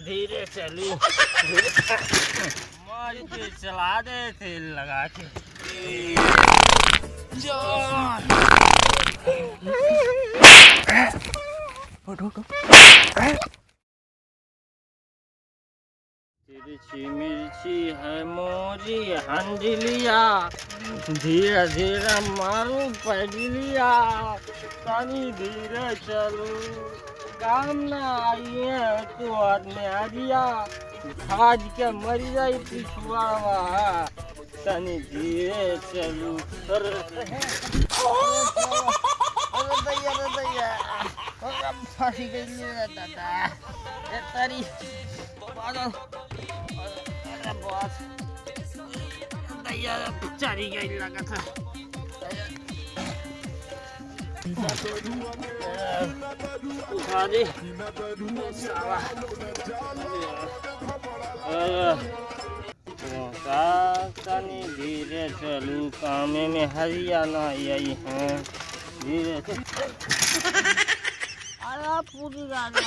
धीरे चलू, धीरे मार के चला दे तेल लगा के। तिरछी मिर्ची है मोरी हंडिलिया, धीरे धीरे मारू पैडिलिया, तनी धीरे चलू, काम ना आई है तो आदमी आ दिया, खाज के मर जाई पिछुआवा, तनी धीरे चलू। अरे दैया फांसी गई दादा, तारी अरे बॉस दैया चली गई लगा था। उठा दे साला, तनी धीरे चलू, कामे में हरियाणा यही है, धीरे से। अरे पूरी गाड़ी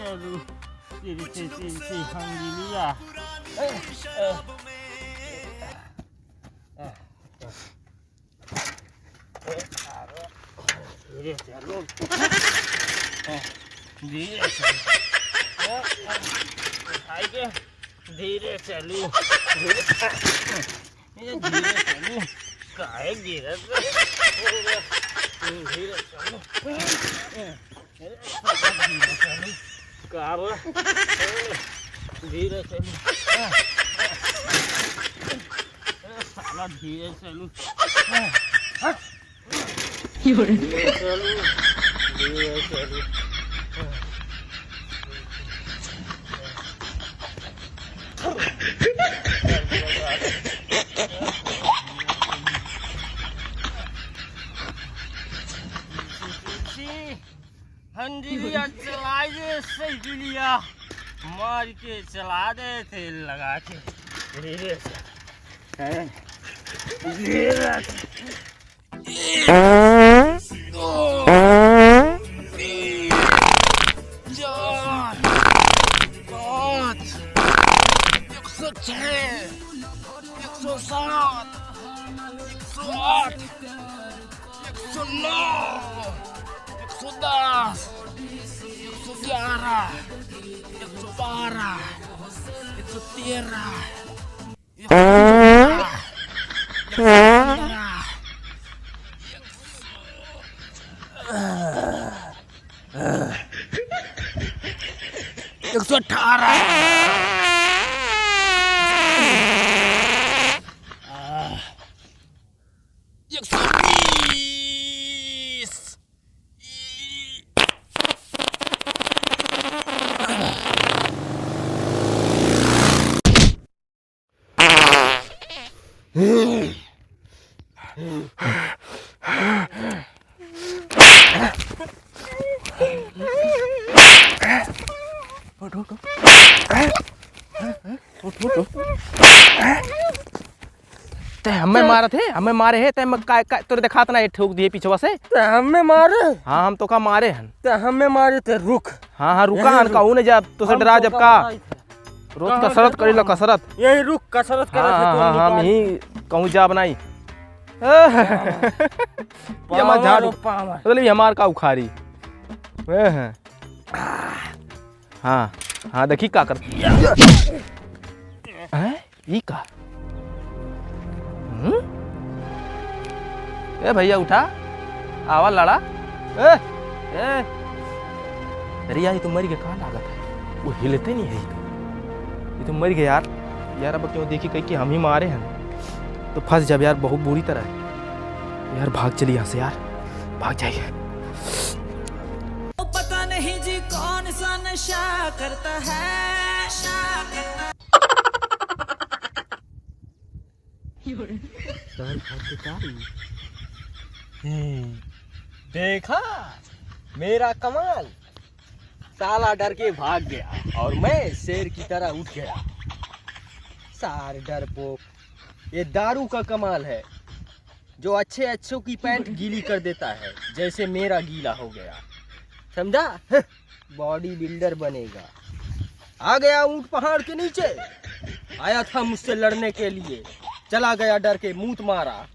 चलू, तिरछी हंडिलिया, धीरे चलो, धीरे चलो, उठाई के धीरे चलू, धीरे चलू, काहे गिरत, धीरे चलो, धीरे चलू, कार धीरे चलू, साला धीरे चलू, धीरे चलू, धीरे चलू। हंडिलिया चलाइए साइकिलिया, मार के चला दे तेल लगा के, धीरे से धीरे। ते हमें मारे थे, हमें मारे है ते काय काय तोरे दिखात ना ठोक दिए पीछवा से। ते हमें मारे? हाँ हम तो का मारे हैं। ते हमें मारे थे रुक। हाँ हाँ रुका हन का उन्हें जब तो से डरा जब का रोज कसरत करी लो कसरत। यही रुक कसरत करे थे तो हम ही कहूँ जा बनाई। ये मत झाड़ू मतलब हमार का उखाड़ी। हाँ हाँ देखी का कर ये का ए भैया उठा आवा लड़ा अरे यार ये तो मर गया कहाँ लागत है वो हिलते नहीं है ये तो मर गया यार अब क्यों देखी कहीं कि हम ही मारे हैं तो फंस जब यार बहुत बुरी तरह यार भाग चली यहाँ से यार भाग जाइए पता नहीं जी कौन सा नशा करता है देखा मेरा कमाल साला डर के भाग गया और मैं शेर की तरह उठ गया सारे डरपोक ये दारू का कमाल है, जो अच्छे अच्छों की पैंट गीली कर देता है, जैसे मेरा गीला हो गया, समझा? बॉडी बिल्डर बनेगा। आ गया ऊंट पहाड़ के नीचे, आया था मुझसे लड़ने के लिए, चला गया डर के, मूत मारा।